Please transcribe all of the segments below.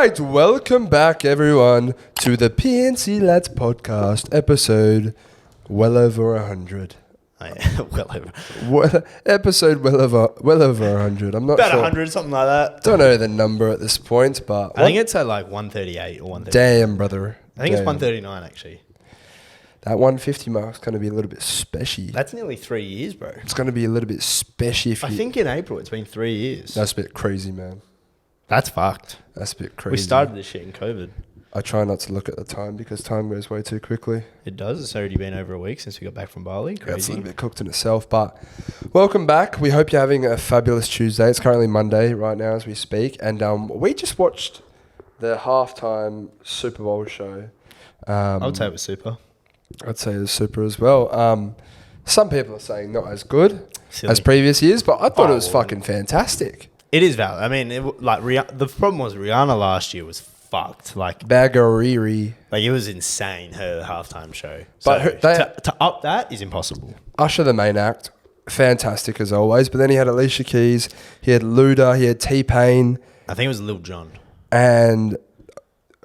right, welcome back, everyone, to the PNC Lads podcast, episode well over 100. Episode well over 100. I'm not about sure. 100, something like that. Don't know the number at this point, but I think it's at like 138 or 130. damn, brother. I think it's 139 actually. That 150 mark's going to be a little bit special. That's nearly 3 years, bro. It's going to be a little bit special. I think in April it's been 3 years. That's a bit crazy, man. That's fucked. That's a bit crazy. We started this shit in COVID. I try not to look at the time because time goes way too quickly. It does. It's already been over a week since we got back from Bali. Crazy. It's a little bit cooked in itself, but welcome back. We hope you're having a fabulous Tuesday. It's currently Monday right now as we speak, and we just watched the halftime Super Bowl show. I would say it was super. I'd say it was super as well. Some people are saying not as good Silly. as previous years, but I thought it was fucking fantastic. It is valid. I mean, the problem was Rihanna last year was fucked. Like Baggeriri. Like it was insane, her halftime show. But So to up that is impossible. Usher, the main act, fantastic as always. But then he had Alicia Keys, he had Luda, he had T-Pain. I think it was Lil Jon. And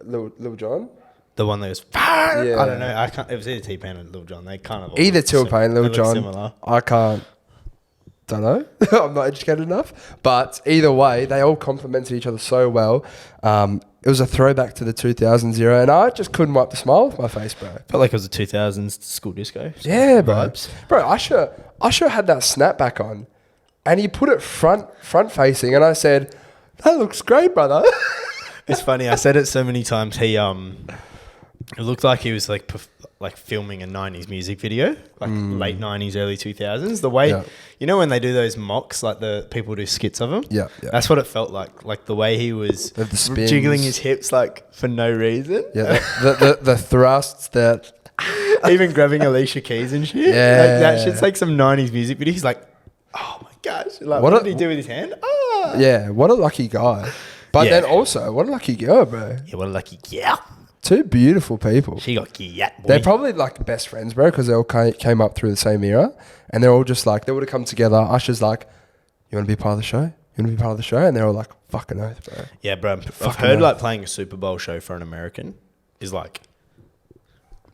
Lil Jon? The one that was, Yeah. I don't know. I can't. It was either T-Pain or Lil Jon. They kind of all Either look sim- T-Pain, they Lil look Jon. similar. I can't. Don't know. I'm not educated enough. But either way, they all complemented each other so well. It was a throwback to the 2000s era, and I just couldn't wipe the smile off my face, bro. Felt like it was a 2000s school disco. Yeah, bro. Vibes. Bro, Usher had that snapback on, and he put it front facing, and I said, "That looks great, brother." It's funny. I said it so many times. It looked like he was like filming a 90s music video, like late 90s, early 2000s. The way, you know, when they do those mocks, like the people do skits of him. Yeah. That's what it felt like. Like the way he was The spins. jiggling his hips like for no reason. Yeah, the thrusts that. Even grabbing Alicia Keys and shit. Yeah. Like that shit's like some 90s music video. He's like, oh my gosh. Like, what did he do with his hand? Ah. Yeah, what a lucky guy. But Yeah. then also, what a lucky girl, bro. Yeah, what a lucky yeah. Two beautiful people. She got yeah, boy. They're probably like best friends, bro, because they all came up through the same era. And they're all just like, they would have come together. Usher's like, you want to be part of the show? You want to be part of the show? And they're all like, fucking oath, bro. Yeah, bro. I've Fucking heard oath. like playing a Super Bowl show for an American is like,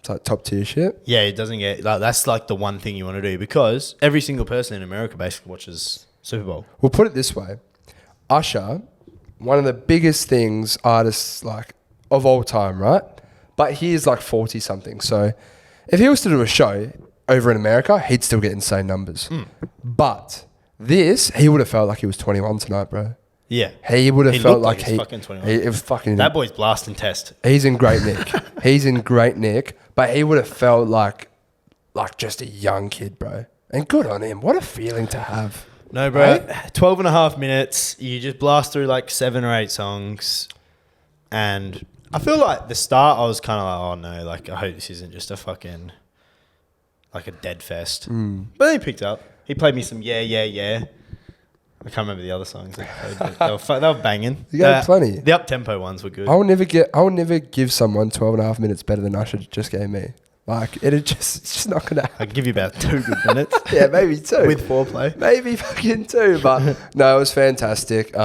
It's like top tier shit. yeah, it doesn't get, like, that's like the one thing you want to do because every single person in America basically watches Super Bowl. We'll put it this way. Usher, one of the biggest things artists like of all time, right? But he is like 40 something. So if he was to do a show over in America, he'd still get insane numbers. But this, he would have felt like he was 21 tonight, bro. Yeah. He would have He felt looked like like he's fucking 21. It was fucking. That boy's blasting test. He's in great nick. He's in great nick. But he would have felt like just a young kid, bro. And good on him. What a feeling to have. No, bro. Right? 12 and a half minutes. You just blast through like 7 or 8 songs. And I feel like the start, I was kind of like, oh no, like I hope this isn't just a fucking, like a dead fest. But then he picked up. He played me some yeah, yeah, yeah. I can't remember the other songs. They were banging. You got plenty. The up-tempo ones were good. I will never give someone 12 and a half minutes better than Usher just gave me. Like, it's just not going to happen. I'd give you about 2 good minutes. Yeah, maybe 2. With foreplay. Maybe fucking 2. But no, it was fantastic.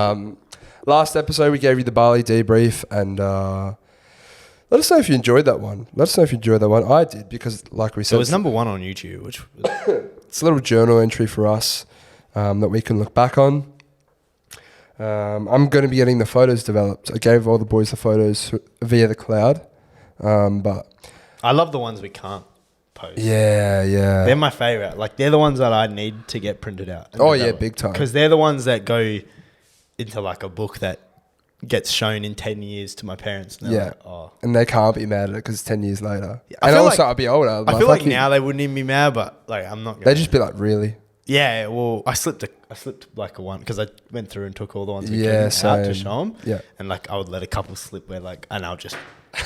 Last episode, we gave you the Bali debrief. And let us know if you enjoyed that one. I did because, like we said... It was number 1 on YouTube, which was... It's a little journal entry for us that we can look back on. I'm going to be getting the photos developed. I gave all the boys the photos via the cloud. But... I love the ones we can't post. Yeah. They're my favourite. Like, they're the ones that I need to get printed out. Oh, yeah, big time. Because they're the ones that go into, like, a book that gets shown in 10 years to my parents. And Yeah. like, oh. And they can't be mad at it because it's 10 years later. Yeah, And also, I'll be older. I feel like now they wouldn't even be mad, but, like, I'm not going to. They'd just be like, really? Yeah, well, I slipped like a one because I went through and took all the ones we Yeah, couldn't out to same. show them. Yeah. And, like, I would let a couple slip where, like, and I'll just...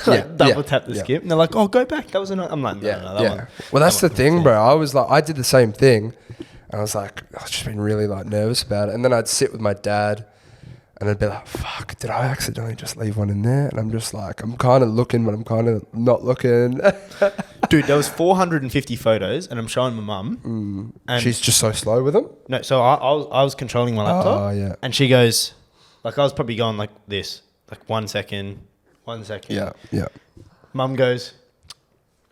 Yeah, double tap the yeah. skip. And they're like, oh, go back. That was another. I'm like, no, that one. Well, that's the that thing, one- bro. I was like, I did the same thing. And I was like, I've just been really like nervous about it. And then I'd sit with my dad and I'd be like, fuck, did I accidentally just leave one in there? And I'm just like, I'm kind of looking, but I'm kind of not looking. Dude, there was 450 photos and I'm showing my mum. And She's just so slow with them. no, so I was controlling my laptop. Oh, yeah. And she goes, like, I was probably going like this. Like 1 second. Yeah. Mum goes,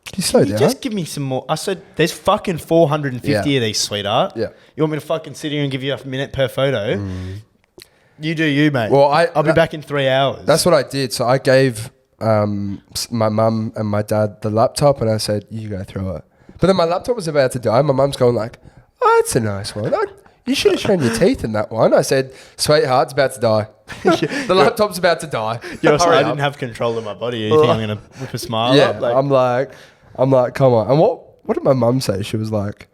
Can you slow "You down? just give me some more." I said, "There's fucking 450 Yeah. of these, sweetheart. Yeah. You want me to fucking sit here and give you a minute per photo? You do you, mate. Well, I'll be back in 3 hours." That's what I did. So I gave my mum and my dad the laptop, and I said, "You go through it." But then my laptop was about to die. My mum's going like, "Oh, it's a nice one. You should have shown your teeth in that one." I said, "Sweetheart, it's about to die. The laptop's about to die." You're Hurry I up. didn't have control of my body. You think I'm gonna whip a smile Yeah, up? Like, I'm like, come on. And what did my mum say? She was like,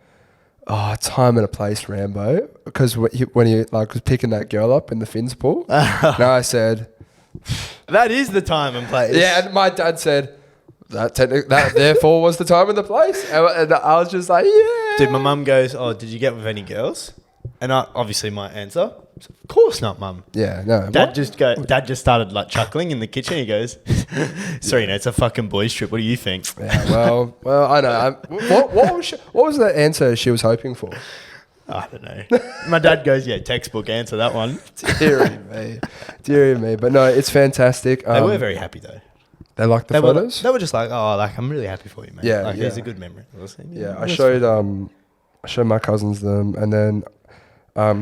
"Oh, time and a place, Rambo," because when he like was picking that girl up in the fins pool. And I said, that is the time and place. yeah, and my dad said that therefore was the time and the place, and I was just like, yeah. Dude, my mum goes, "Oh, did you get with any girls?" And obviously my answer, "Of course not, mum." Yeah, no. Dad just started like chuckling in the kitchen. He goes, "Sorry, no, it's a fucking boys trip. What do you think?" Yeah, well, I know. What was the answer she was hoping for? I don't know. My dad goes, "Yeah, textbook answer that one." Dear me. But no, it's fantastic. They were very happy though. They liked the photos. They were just like, "Oh, like I'm really happy for you, man. Yeah, like yeah. it's a good memory." Yeah, I showed my cousins them, and then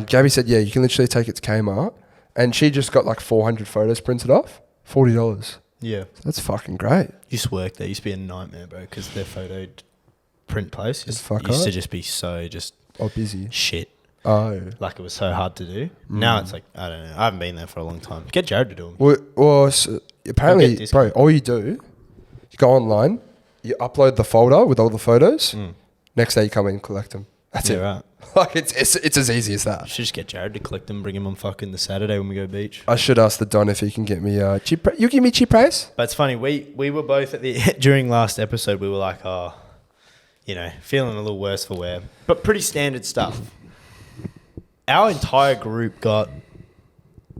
Gabby said, "Yeah, you can literally take it to Kmart," and she just got like 400 photos printed off, $40. Yeah, That's fucking great. used to work there. Used to be a nightmare, bro, because their photo print place used fuck to up? just be so just Oh, busy. shit. Oh. Like it was so hard to do. Now it's like, I don't know. I haven't been there for a long time. Get Jared to do them. Well, so apparently, You'll get discount. bro, all you do, you go online, you upload the folder with all the photos. Next day, you come in and collect them. That's Yeah, it. right. Like it's as easy as You that. should just get Jared to collect them, bring them on fucking the Saturday when we go beach. I should ask the Don if he can get me cheap. You give me cheap price? But it's funny, we were both at the during last episode, we were like, oh, you know, feeling a little worse for wear. But pretty standard stuff. Our entire group got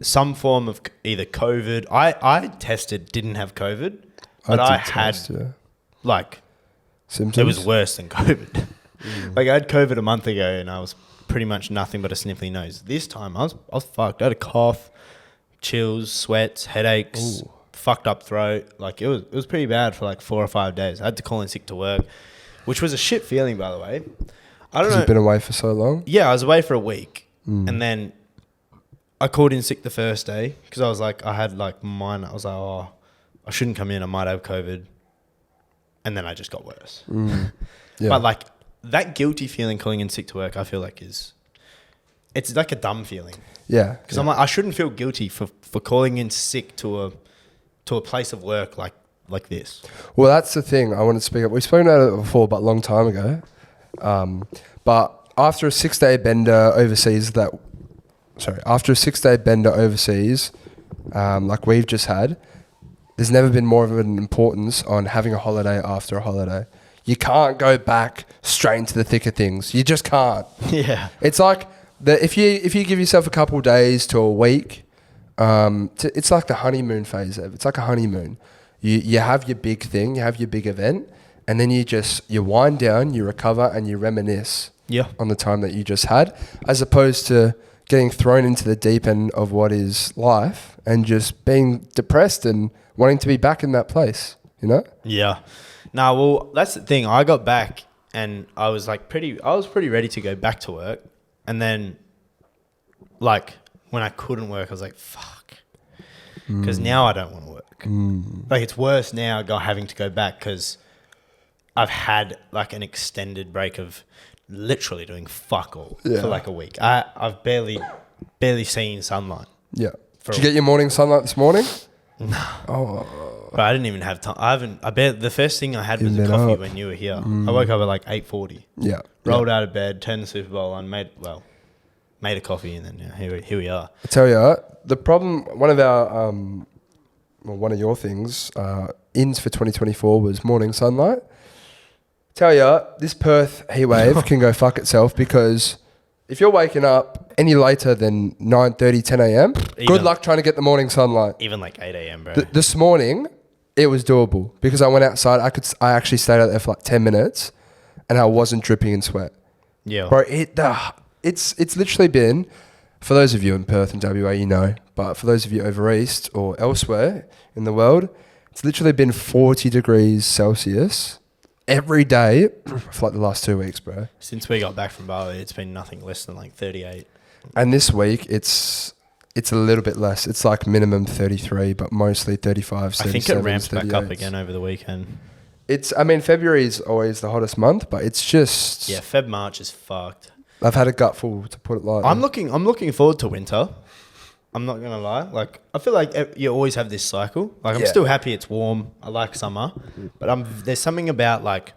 some form of either COVID. I tested, didn't have COVID, but I had like symptoms. it was worse than COVID. Like I had COVID a month ago and I was pretty much nothing but a sniffly nose. This time I was fucked. I had a cough, chills, sweats, headaches, fucked up throat. Like it was pretty bad for like 4 or 5 days. I had to call in sick to work, which was a shit feeling, by the way. I don't know. You've been away for so long? Yeah, I was away for a week. And then I called in sick the first day because I was like, I had like mine. I was like, oh, I shouldn't come in. I might have COVID. And then I just got worse. Yeah. But like that guilty feeling calling in sick to work, I feel like it's like a dumb feeling. Yeah. Because I'm like, I shouldn't feel guilty for calling in sick to a place of work like this. Well, that's the thing I want to speak up. We've spoken about it before, but a long time ago. But after a 6-day bender overseas, like we've just had, there's never been more of an importance on having a holiday after a holiday. You can't go back straight into the thick of things. You just can't. Yeah. It's like if you give yourself a couple of days to a week, it's like the honeymoon phase. It's like a honeymoon. You have your big thing, you have your big event, and then you wind down, you recover, and you reminisce on the time that you just had, as opposed to getting thrown into the deep end of what is life and just being depressed and wanting to be back in that place, you know? Yeah. No, well, that's the thing. I got back and I was pretty ready to go back to work. And then, like, when I couldn't work, I was like, fuck. Because now I don't want to work. Like, it's worse now having to go back because I've had, like, an extended break of literally doing fuck all for, like, a week. I've barely seen sunlight. Yeah. Did you get your morning sunlight this morning? No. Oh. But I didn't even have time. The first thing I had was a coffee when you were here. I woke up at like 8:40. Yeah. Rolled out of bed, turned the Super Bowl on, made a coffee, and then here we are. I tell you, the problem, one of your things, ins for 2024 was morning sunlight. Tell you, this Perth heat wave can go fuck itself, because if you're waking up any later than 9:30, 10 a.m., good luck trying to get the morning sunlight. Even like 8 a.m, bro. This morning, it was doable because I went outside. I actually stayed out there for like 10 minutes and I wasn't dripping in sweat. Yeah. Bro, it's literally been For those of you in Perth and WA, you know, but for those of you over east or elsewhere in the world, it's literally been 40 degrees Celsius every day for like the last 2 weeks, bro. Since we got back from Bali, it's been nothing less than like 38. And this week, it's a little bit less. It's like minimum 33, but mostly 35, 37, I think it ramps back up 38s. again over the weekend. February is always the hottest month, but it's just... Yeah, March is fucked. I've had a gutful, to put it lightly. I'm looking forward to winter. I'm not gonna lie. Like, I feel like you always have this cycle. Like, I'm still happy it's warm. I like summer, but there's something about like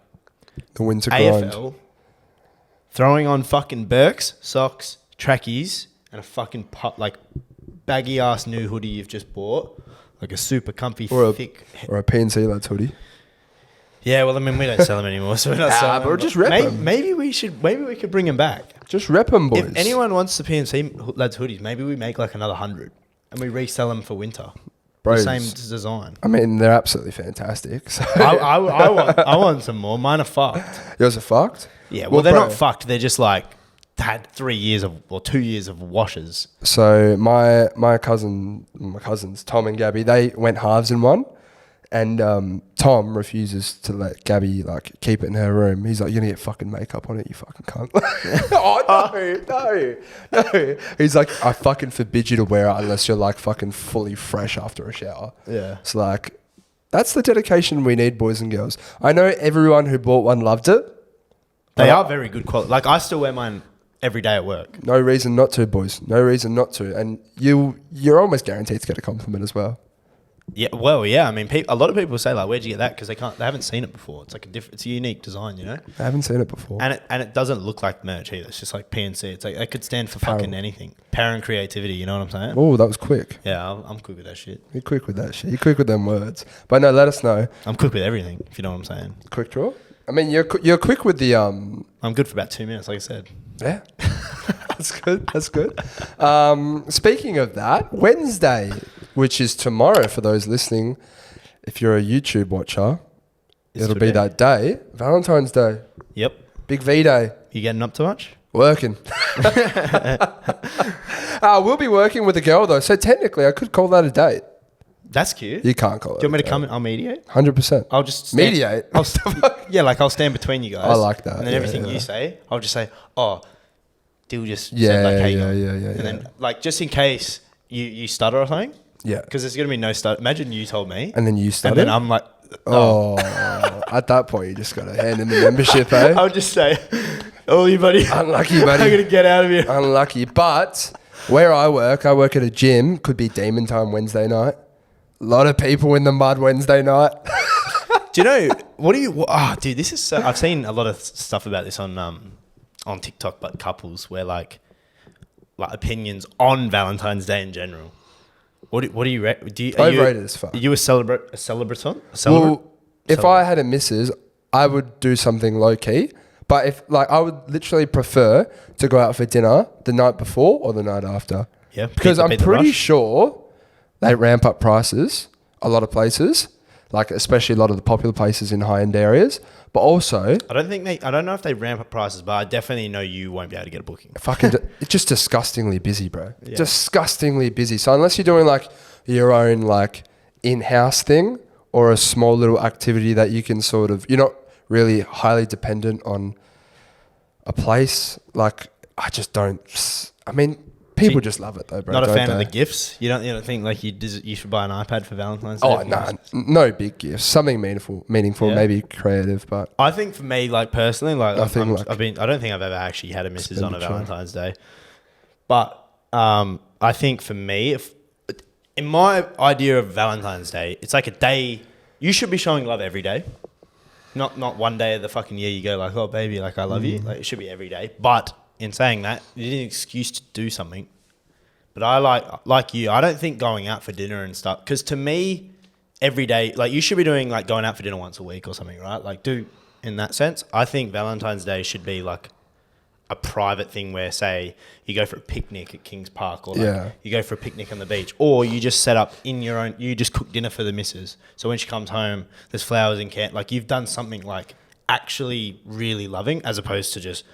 the winter grind. AFL throwing on fucking Birks, socks, trackies, and a fucking baggy ass new hoodie you've just bought, like a super comfy thick or a PNC lads hoodie. Yeah, well, I mean, we don't sell them anymore, so we're not selling them. But just rep them. Maybe we could bring them back. Just rep them, boys. If anyone wants the PNC lads hoodies, maybe we make like another 100 and we resell them for winter. Bros, the same design. I mean, they're absolutely fantastic. So. I want some more. Mine are fucked. Yours are fucked? Yeah, well, they're not fucked. They're just like had 3 years or 2 years of washes. So my cousins, Tom and Gabby, they went halves in one. And Tom refuses to let Gabby like keep it in her room. He's like, "You're gonna get fucking makeup on it, you fucking cunt." No. He's like, "I fucking forbid you to wear it unless you're like fucking fully fresh after a shower." Yeah. It's like, that's the dedication we need, boys and girls. I know everyone who bought one loved it. They are very good quality. Like, I still wear mine every day at work. No reason not to, boys. No reason not to. And you're almost guaranteed to get a compliment as well. Yeah, well, yeah. I mean, a lot of people say like, "Where'd you get that?" Because they haven't seen it before. It's like it's a unique design, you know. I haven't seen it before. And it doesn't look like merch either. It's just like PNC. It's like it could stand for fucking anything. Power and creativity. You know what I'm saying? Oh, that was quick. Yeah, I'm quick with that shit. You're quick with that shit. You're quick with them words. But no, let us know. I'm quick with everything. If you know what I'm saying. Quick draw. I mean, you're quick with the I'm good for about 2 minutes, like I said. Yeah, that's good. That's good. Speaking of that, Wednesday, which is tomorrow for those listening, if you're a YouTube watcher, it'll be that day, Valentine's Day. Yep. Big V Day. You getting up too much? Working. We'll be working with a girl though, so technically I could call that a date. That's cute. You can't call it. Do you want me to come and I'll mediate? 100%. I'll just mediate. I'll stand between you guys. I like that. And then everything you say, I'll just say, "Oh, Dill just said like, hey, and then like just in case you stutter or something. Yeah. Because there's gonna be no stutter. Imagine you told me. And then you stutter. And then I'm like, oh. At that point you just got to hand in the membership, eh? I'll just say, "Oh, you buddy. Unlucky, buddy. I'm gonna get out of here." Unlucky, but where I work at a gym. Could be demon time Wednesday night. A lot of people in the mud Wednesday night. Do you know dude, this is so, I've seen a lot of stuff about this on TikTok, but couples where like opinions on Valentine's Day in general. What do you reckon? Overrated as fuck. Are you a celebraton? Well, if I had a missus, I would do something low key. But if I would literally prefer to go out for dinner the night before or the night after. Yeah, because I'm pretty sure they ramp up prices a lot of places, like especially a lot of the popular places in high-end areas. But also, I don't know if they ramp up prices, but I definitely know you won't be able to get a booking. It's just disgustingly busy, bro. Yeah. Disgustingly busy. So unless you're doing like your own like in-house thing or a small little activity that you can sort of, you're not really highly dependent on a place. Like I just don't. I mean. People just love it though, bro. Not a fan of the gifts. You don't think like you should buy an iPad for Valentine's Day? Oh no big gifts. Something meaningful, maybe creative. But I think for me, like personally, like I don't think I've ever actually had a missus on a Valentine's Day. But I think for me, in my idea of Valentine's Day, it's like a day you should be showing love every day. Not one day of the fucking year you go like, "Oh baby, like I love you." Like it should be every day. But in saying that, you need an excuse to do something. But I like you, I don't think going out for dinner and stuff, because to me, every day, like you should be doing like going out for dinner once a week or something, right? Like in that sense, I think Valentine's Day should be like a private thing where, say, you go for a picnic at Kings Park or you go for a picnic on the beach, or you just set up in your own, you just cook dinner for the missus. So when she comes home, there's flowers in camp. Like you've done something like actually really loving as opposed to just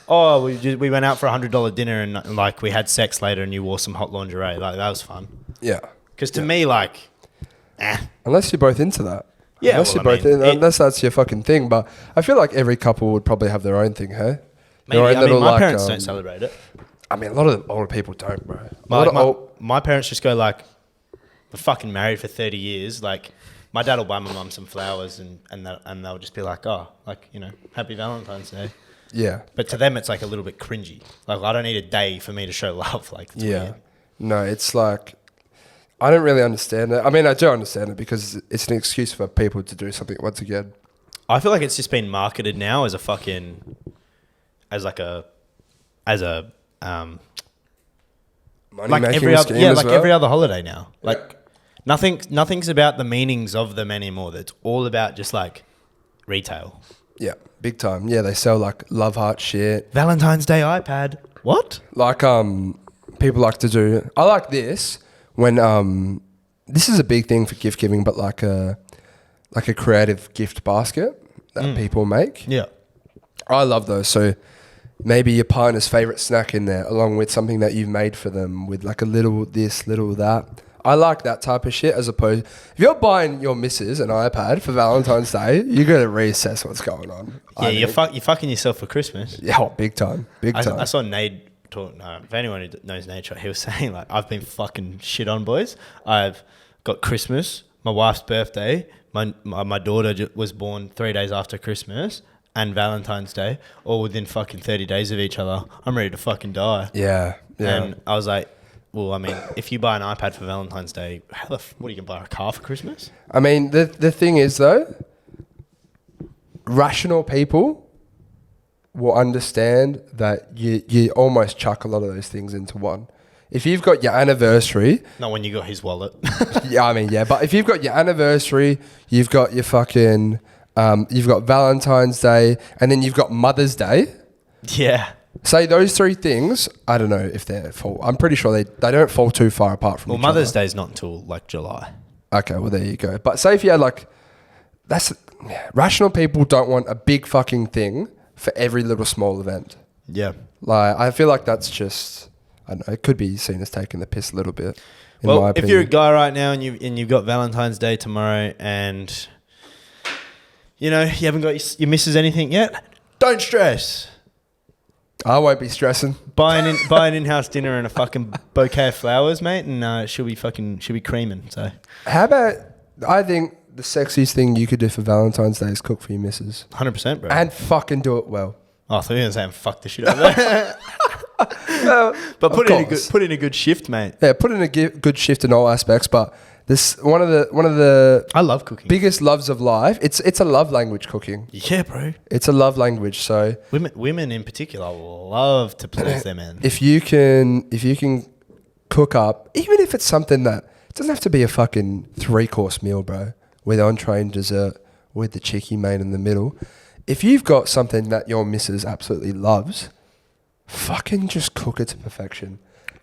oh, we went out for $100 dinner and like we had sex later and you wore some hot lingerie. Like that was fun. Yeah. Because to me, like, Unless you're both into that. Yeah, Unless unless that's your fucking thing. But I feel like every couple would probably have their own thing, hey? maybe, Their own I mean, my like, parents don't celebrate it. I mean, a lot of older people don't, bro. My parents just go like, we're fucking married for 30 years. Like, my dad will buy my mum some flowers and they'll just be like, oh, like, you know, happy Valentine's Day. Yeah. But to them, it's like a little bit cringy. Like, I don't need a day for me to show love. Like, it's weird. No, it's like, I don't really understand it. I mean, I do understand it because it's an excuse for people to do something once again. I feel like it's just been marketed now as a Money like making every other, scheme yeah, as like well. every other holiday now. Like nothing's about the meanings of them anymore. It's all about just like retail. Yeah, big time. Yeah, they sell like love heart shit. Valentine's Day iPad. What? Like people like to do. I like this when this is a big thing for gift giving, but like a creative gift basket that people make. Yeah. I love those. So maybe your partner's favorite snack in there, along with something that you've made for them, with like a little this, little that. I like that type of shit. As opposed, if you're buying your missus an iPad for Valentine's Day, you got to reassess what's going on. Yeah, you're fucking yourself for Christmas. Yeah, big time, big time. I saw Nate talk. No, if anyone who knows Nate, he was saying like, I've been fucking shit on, boys. I've got Christmas, my wife's birthday, my daughter was born 3 days after Christmas, and Valentine's Day, all within fucking 30 days of each other. I'm ready to fucking die. Yeah. And I was like, well, I mean, if you buy an iPad for Valentine's Day, what are you going to buy, a car for Christmas? I mean, the thing is, though, rational people will understand that you almost chuck a lot of those things into one. If you've got your anniversary... Not when you got his wallet. Yeah, I mean, yeah. But if you've got your anniversary, you've got your fucking... you've got Valentine's Day, and then you've got Mother's Day. Yeah. Say those three things, I don't know if they're fall. I'm pretty sure they don't fall too far apart from each other. Mother's Day is not until like July. Okay, well, there you go. But say if you had like... rational people don't want a big fucking thing for every little small event. Yeah. Like, I feel like that's just... I don't know. It could be seen as taking the piss a little bit, in my Well, opinion. if you're a guy right now and you've got Valentine's Day tomorrow and, you know, you haven't got your missus anything yet, don't stress. I won't be stressing. Buy an in-house dinner and a fucking bouquet of flowers, mate, and she'll be creaming. So How about... I think the sexiest thing you could do for Valentine's Day is cook for your missus. 100%, bro. And fucking do it well. Oh, I thought you were going to say fuck the shit out of that. But put in a good shift, mate. Yeah, put in a good shift in all aspects. But this one of the I love cooking. biggest loves of life. It's a love language, cooking. Yeah, bro. It's a love language. So women in particular love to please their men. if you can cook up, even if it's something that it doesn't have to be a fucking 3-course meal, bro, with entree and dessert, with the cheeky main in the middle. If you've got something that your missus absolutely loves, fucking just cook it to perfection.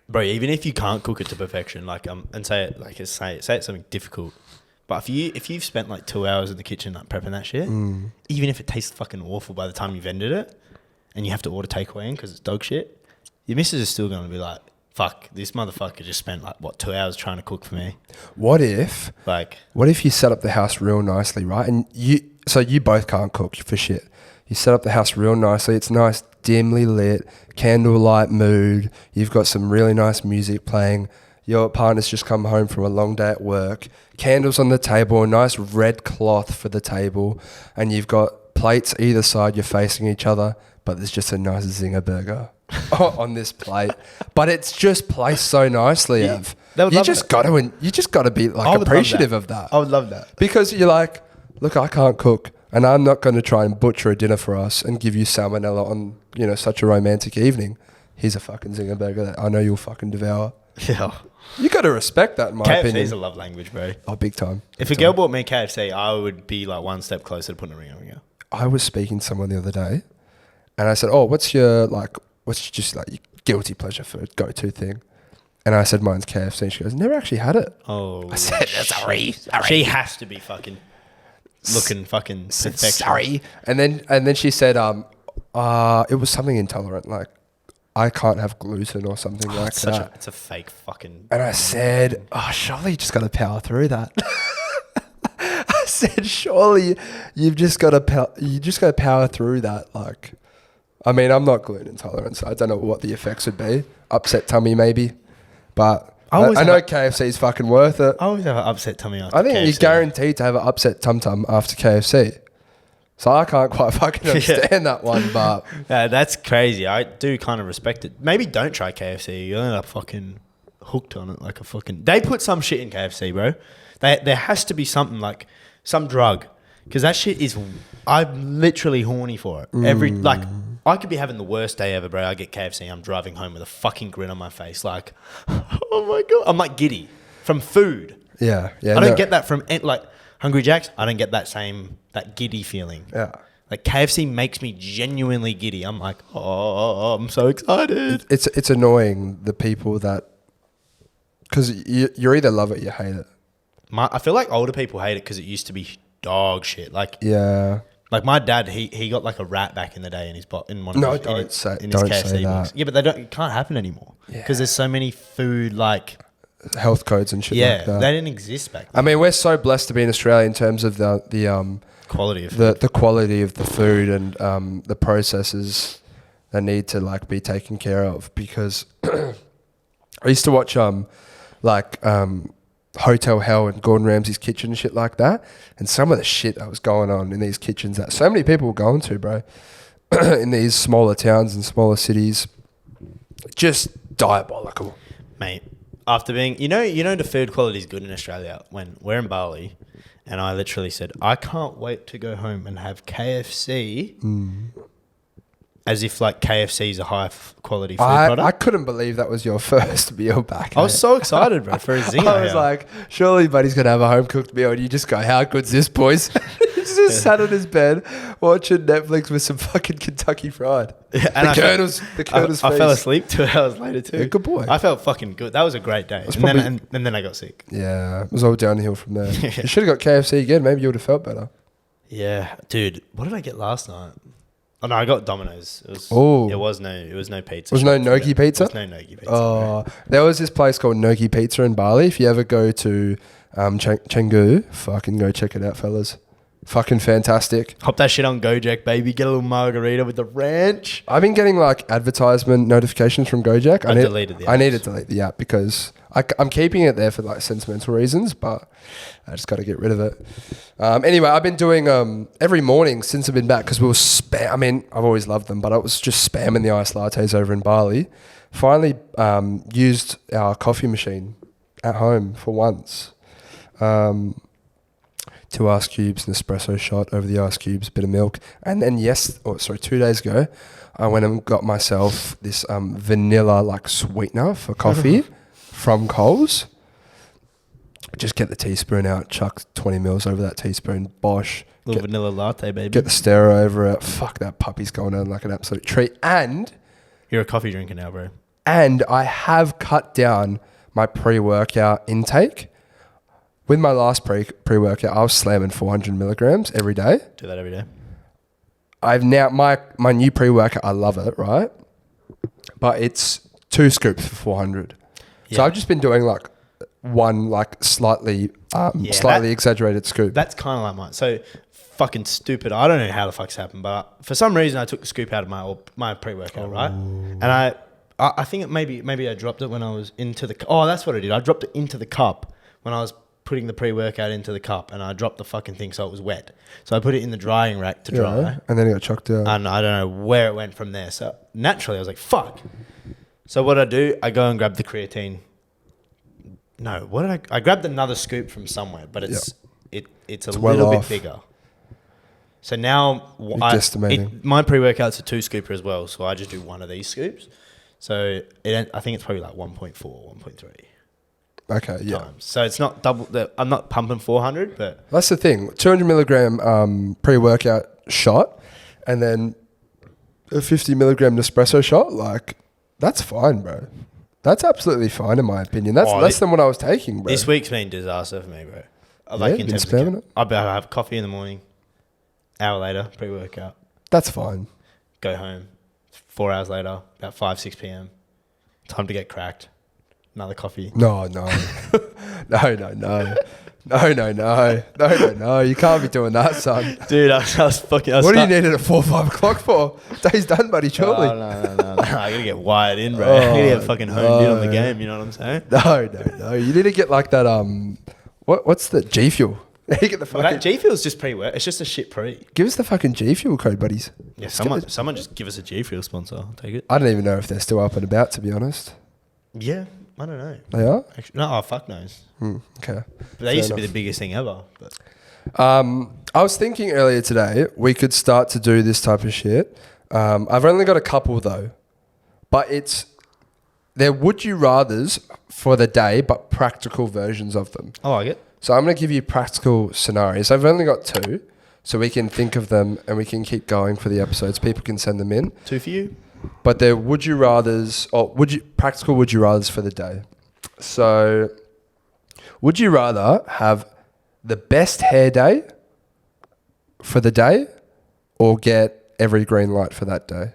Bro, even if you can't cook it to perfection, like and say it's something difficult, but if you've spent like 2 hours in the kitchen like prepping that shit, even if it tastes fucking awful by the time you've ended it, and you have to order takeaway in because it's dog shit, your missus is still going to be like, fuck, this motherfucker just spent like 2 hours trying to cook for me. What if you set up the house real nicely, right? And you both can't cook for shit. You set up the house real nicely. It's nice, dimly lit, candlelight mood. You've got some really nice music playing. Your partner's just come home from a long day at work. Candles on the table, a nice red cloth for the table. And you've got plates either side. You're facing each other. But there's just a nice zinger burger on this plate. But it's just placed so nicely, Ev. You just got to be like appreciative of that. I would love that. Because you're like, look, I can't cook, and I'm not going to try and butcher a dinner for us and give you salmonella on, you know, such a romantic evening. Here's a fucking zinger burger that I know you'll fucking devour. Yeah. You got to respect that, in my opinion. KFC's a love language, bro. Oh, big time. If a girl bought me KFC, I would be like one step closer to putting a ring on her. I was speaking to someone the other day, and I said, oh, what's your just like your guilty pleasure for go-to thing? And I said, mine's KFC. And she goes, never actually had it. Oh, I said, sorry. She has to be fucking looking fucking perfection. Sorry. And then she said, It was something intolerant. Like, I can't have gluten or something like It's that. it's a fake fucking. And I said, surely you just got to power through that. I said, surely you've just got to power through that. Like, I mean, I'm not gluten intolerant, so I don't know what the effects would be. Upset tummy, maybe. But I know KFC is fucking worth it. I always have an upset tummy after I think KFC. you're guaranteed to have an upset tum-tum after KFC. So I can't quite fucking understand that one, but... That's crazy. I do kind of respect it. Maybe don't try KFC. You'll end up fucking hooked on it like a fucking... They put some shit in KFC, bro. There has to be something like... Some drug. Because that shit is... I'm literally horny for it. I could be having the worst day ever, bro. I get KFC. I'm driving home with a fucking grin on my face. Like, oh my God. I'm like giddy from food. Yeah. I don't get that from... Like, Hungry Jack's, I don't get that giddy feeling. Yeah. Like KFC makes me genuinely giddy. I'm like, oh, I'm so excited. It's annoying, the people that... Because you either love it or you hate it. I feel like older people hate it because it used to be dog shit. Like, yeah. Like my dad, he got like a rat back in the day in his don't say KFC that. box. Yeah, but it can't happen anymore because there's so many food like health codes and shit like that. They didn't exist back then. I mean, we're so blessed to be in Australia in terms of the quality of food. the quality of the food and the processes that need to like be taken care of. Because I used to watch Hotel Hell and Gordon Ramsay's kitchen and shit like that, and some of the shit that was going on in these kitchens that so many people were going to, bro, in these smaller towns and smaller cities, just diabolical, mate. After being, you know, the food quality is good in Australia. When we're in Bali, and I literally said, I can't wait to go home and have KFC. As if like KFC is a high quality food product. I couldn't believe that was your first meal back. I was so excited, bro, for a zinger. I was like, surely buddy's going to have a home cooked meal. And you just go, how good's this, boys? He's just sat on his bed watching Netflix with some fucking Kentucky Fried. Yeah, and the Colonel's I fell asleep 2 hours later too. Yeah, good boy. I felt fucking good. That was a great day. And then I got sick. Yeah, it was all downhill from there. You should have got KFC again. Maybe you would have felt better. Yeah, dude. What did I get last night? Oh no, I got Domino's. It was no pizza. Was no Nogi pizza? There was no Nogi pizza. Oh, there was this place called Nogi Pizza in Bali. If you ever go to Canggu, fucking go check it out, fellas. Fucking fantastic. Hop that shit on Gojek, baby. Get a little margarita with the ranch. I've been getting like advertisement notifications from Gojek. I deleted the app. I need to delete the app because I'm keeping it there for like sentimental reasons, but I just got to get rid of it. Anyway, I've been doing every morning since I've been back because we were I mean, I've always loved them, but I was just spamming the iced lattes over in Bali. Finally used our coffee machine at home for once. 2 ice cubes, an espresso shot over the ice cubes, bit of milk. And then 2 days ago, I went and got myself this vanilla like sweetener for coffee from Coles. Just get the teaspoon out, chuck 20 mils over that teaspoon, bosh. Little vanilla latte, baby. Get the stir over it. Fuck, that puppy's going on like an absolute treat. And... You're a coffee drinker now, bro. And I have cut down my pre-workout intake. With my last pre-workout, I was slamming 400 milligrams every day. Do that every day. I've now, my new pre-workout, I love it, right? But it's 2 scoops for 400. Yeah. So I've just been doing like one like slightly exaggerated scoop. That's kind of like mine. So fucking stupid. I don't know how the fuck's happened, but for some reason I took the scoop out of my pre-workout, right? And I think maybe I dropped it when I was into the... Oh, that's what I did. I dropped it into the cup when I was putting the pre-workout into the cup, and I dropped the fucking thing so it was wet. So I put it in the drying rack to dry. And then it got chucked out. And I don't know where it went from there. So naturally I was like, fuck. So what I do, I go and grab the creatine. No, what did I grabbed another scoop from somewhere, but it's a little bit bigger. So now my pre-workout's a 2 scooper as well, so I just do one of these scoops. So I think it's probably like 1.4, 1.3. Okay, yeah. Times. So it's not double. I'm not pumping 400, but that's the thing. 200 milligram pre-workout shot, and then a 50 milligram Nespresso shot. Like, that's fine, bro. That's absolutely fine in my opinion. That's less than what I was taking, bro. This week's been disaster for me, bro. In terms of I have coffee in the morning. Hour later, pre-workout. That's fine. go home. 4 hours later, about 5, 6 p.m. Time to get cracked. Another coffee. No. No. You can't be doing that, son. Dude, I was fucking... What do you need it at 4 or 5 o'clock for? Day's done, buddy, surely. No. I gotta get wired in, bro. I gotta get fucking honed in on the game, you know what I'm saying? No. You need to get like that, what's the G Fuel? You get the Well, that G Fuel's just pre-work. It's just a shit pre. Give us the fucking G Fuel code, buddies. Yeah, someone just give us a G Fuel sponsor. I'll take it. I don't even know if they're still up and about, to be honest. Yeah, I don't know. They are? Actually, no, fuck knows. Okay. But they used to be the biggest thing ever. But. I was thinking earlier today we could start to do this type of shit. I've only got a couple though, but they're would you rathers for the day, but practical versions of them. I like it. So I'm going to give you practical scenarios. I've only got 2, so we can think of them and we can keep going for the episodes. People can send them in. 2 for you. But they're would you rathers, or practical would you rathers for the day. So would you rather have the best hair day for the day or get every green light for that day?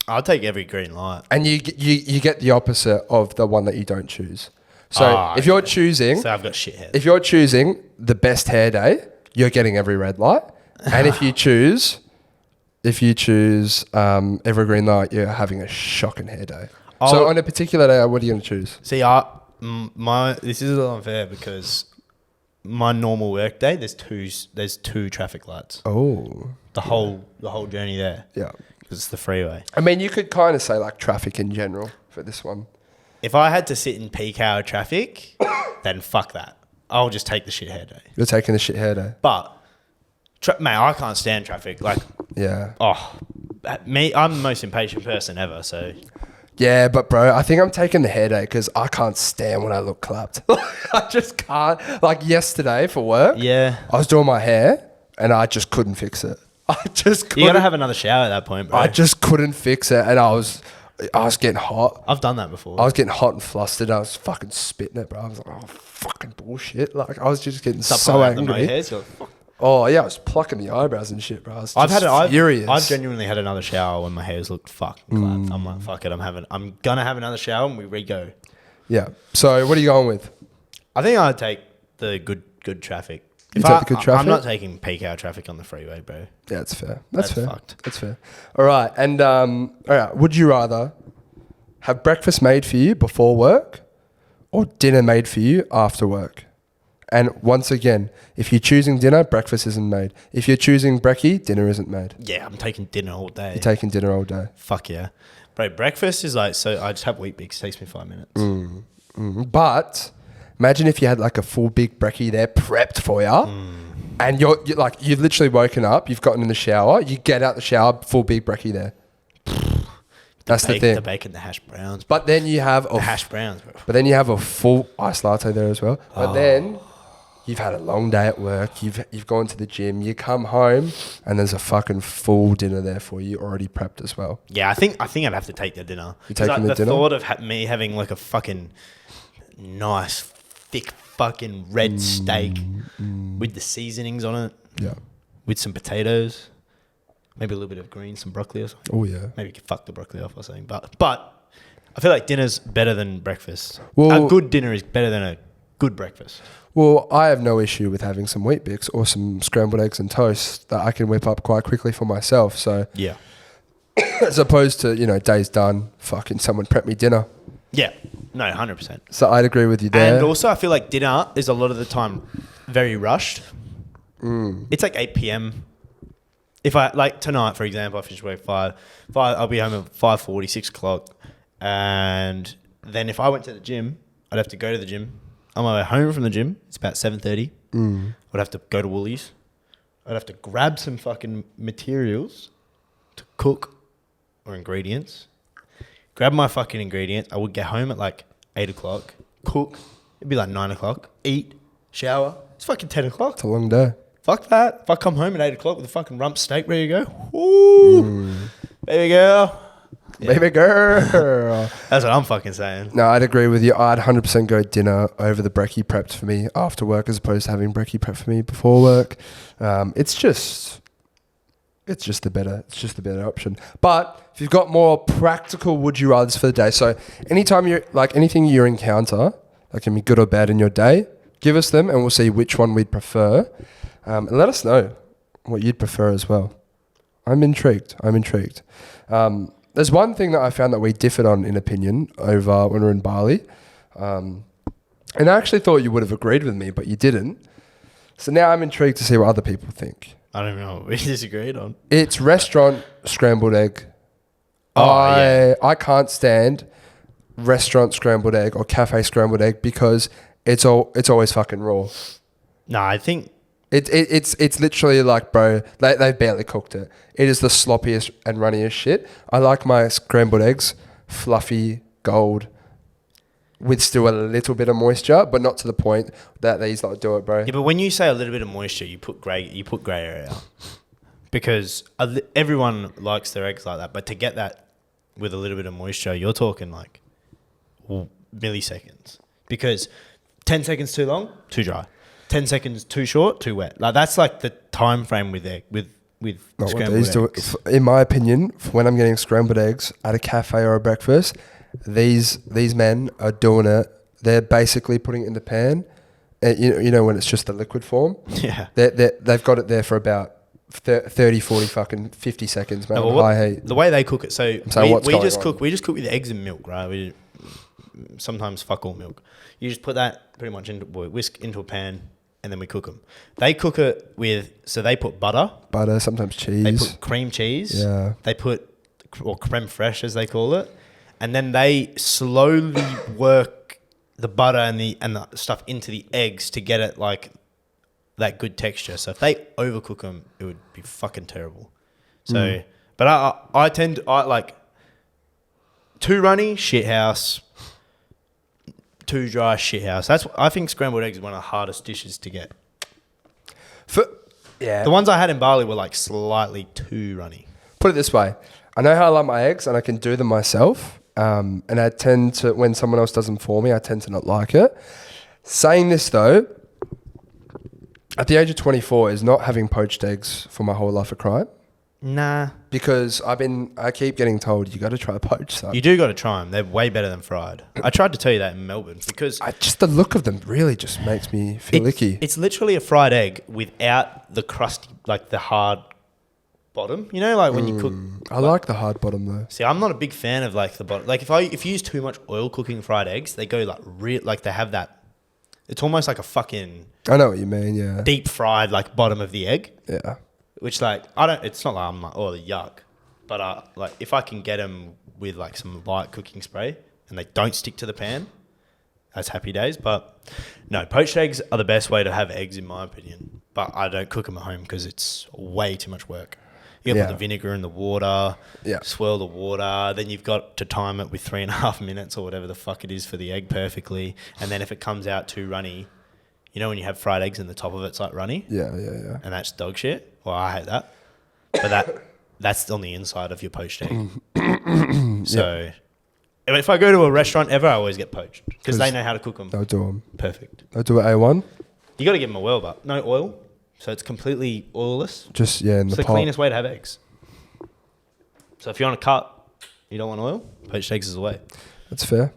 I'll take every green light. And you get the opposite of the one that you don't choose. So if you're choosing... So I've got shit hair. If you're choosing the best hair day, you're getting every red light. And if you choose every green light, you're having a shocking hair day. So on a particular day, what are you going to choose? See, this is a little unfair because my normal work day, there's two traffic lights. Oh. The whole journey there. Yeah. Because it's the freeway. I mean, you could kind of say like traffic in general for this one. If I had to sit in peak hour traffic, then fuck that. I'll just take the shit hair day. You're taking the shit hair day. But, mate, I can't stand traffic. Like, yeah. I'm the most impatient person ever, so... Yeah, but bro, I think I'm taking the hair day because I can't stand when I look clapped. I just can't. Like yesterday for work, yeah, I was doing my hair and I just couldn't fix it. I just couldn't. You gotta have another shower at that point, bro. I just couldn't fix it and I was getting hot. I've done that before. I was getting hot and flustered. I was fucking spitting it, bro. I was like, oh, fucking bullshit. Like I was just getting so angry. Oh yeah, I was plucking the eyebrows and shit, bro. I was just furious. I've genuinely had another shower when my hair's looked fucking clapped. I'm like, fuck it, I'm gonna have another shower and we re-go. Yeah. So what are you going with? I think I'd take the good traffic. You take the good traffic? I'm not taking peak hour traffic on the freeway, bro. Yeah, that's fair. That's fair. Fucked. That's fair. All right. And all right, would you rather have breakfast made for you before work or dinner made for you after work? And once again, if you're choosing dinner, breakfast isn't made. If you're choosing brekkie, dinner isn't made. Yeah, I'm taking dinner all day. You're taking dinner all day. Fuck yeah. Bro, breakfast is like, so I just have Wheat Bix. It takes me 5 minutes. But imagine if you had like a full big brekkie there prepped for you. And you're like, you've literally woken up, you've gotten in the shower, you get out the shower, full big brekkie there. That's the thing. The bacon, the hash browns. But then you have the hash browns, bro. But then you have a full iced latte there as well. But then you've had a long day at work. You've gone to the gym. You come home and there's a fucking full dinner there for you, already prepped as well. Yeah, I think I'd have to take the dinner. You're taking the dinner? The thought of me having like a fucking nice, thick fucking red steak with the seasonings on it. Yeah. With some potatoes. Maybe a little bit of greens, some broccoli or something. Oh, yeah. Maybe you could fuck the broccoli off or something. But I feel like dinner's better than breakfast. Well, a good dinner is better than a good breakfast. Well, I have no issue with having some Wheat Bix or some scrambled eggs and toast that I can whip up quite quickly for myself. So, yeah. As opposed to, day's done, fucking someone prep me dinner. Yeah. No, 100%. So I'd agree with you there. And also I feel like dinner is a lot of the time very rushed. It's like 8 p.m. If I, like tonight, for example, I finish work 5, I'll be home at 5:40, 6 o'clock. And then if I went to the gym, I'd have to go to the gym. On my way home from the gym, it's about 7:30. I'd have to go to Woolies. I'd have to grab some fucking materials to cook or ingredients. Grab my fucking ingredients. I would get home at like 8 o'clock, cook. It'd be like 9 o'clock, eat, shower. It's fucking 10 o'clock. It's a long day. Fuck that. If I come home at 8 o'clock with a fucking rump steak ready to go, woo, baby girl. Yeah. Baby girl. That's what I'm fucking saying. No, I'd agree with you. I'd 100% go dinner over the brekkie prepped for me after work as opposed to having brekkie prepped for me before work. It's just It's just the better option. But if you've got more practical would you rathers for the day, so anytime you're like anything you encounter that can be good or bad in your day, give us them and we'll see which one we'd prefer. And let us know what you'd prefer as well. I'm intrigued. There's one thing that I found that we differed on in opinion over when we were in Bali. And I actually thought you would have agreed with me, but you didn't. So now I'm intrigued to see what other people think. I don't know what we disagreed on. It's restaurant scrambled egg. Yeah. I can't stand restaurant scrambled egg or cafe scrambled egg because it's always fucking raw. No, I think it's literally like, bro, they barely cooked it. It is the sloppiest and runniest shit. I like my scrambled eggs fluffy, gold, with still a little bit of moisture, but not to the point that these like do it, bro. yeah, but when you say a little bit of moisture, you put grey area out because everyone likes their eggs like that. But to get that with a little bit of moisture, you're talking like milliseconds because 10 seconds too long, too dry. 10 seconds too short, too wet. Like that's like the time frame with scrambled eggs. In my opinion, when I'm getting scrambled eggs at a cafe or a breakfast, these men are doing it. They're basically putting it in the pan. You know when it's just the liquid form. Yeah. They've got it there for about 30, 40, fucking 50 seconds, man. No, high heat. The way they cook it, so we just cook with eggs and milk, right? We sometimes fuck all milk. You just put that pretty much whisk into a pan, and then we cook them. They cook it so they put butter, sometimes cheese. They put cream cheese. Yeah. They put or creme fraiche as they call it, and then they slowly work the butter and the stuff into the eggs to get it like that good texture. So if they overcook them, it would be fucking terrible. So, but I like too runny, shit house. Too dry, shit house. I think scrambled eggs is one of the hardest dishes to get. Yeah. The ones I had in Bali were like slightly too runny. Put it this way. I know how I love my eggs and I can do them myself. And I tend to, when someone else does them for me, I tend to not like it. Saying this though, at the age of 24 is not having poached eggs for my whole life a crime. Nah. Because I keep getting told you got to try poached, son. You do got to try them. They're way better than fried. I tried to tell you that in Melbourne because just the look of them really just makes me feel icky. It's literally a fried egg without the crusty, like the hard bottom. You know, like when you cook. I like the hard bottom though. See, I'm not a big fan of like the bottom. Like if you use too much oil cooking fried eggs, they go like they have that. It's almost like a fucking. I know what you mean. Yeah. Deep fried like bottom of the egg. Yeah. Which like it's not like I'm like yuck, but like if I can get them with like some light cooking spray and they don't stick to the pan, that's happy days. But no, poached eggs are the best way to have eggs in my opinion. But I don't cook them at home because it's way too much work. You got to put the vinegar in the water, swirl the water, then you've got to time it with 3.5 minutes or whatever the fuck it is for the egg perfectly, and then if it comes out too runny. You know when you have fried eggs and the top of it's like runny? Yeah. And that's dog shit? Well, I hate that. But that's on the inside of your poached egg. So if I go to a restaurant ever, I always get poached because they know how to cook them. They'll do them. Perfect. They'll do it A1. You got to give them a well, but no oil. So it's completely oilless. Just, in it's the cleanest way to have eggs. So if you're on a cut, you don't want oil, poached eggs is the way. That's fair.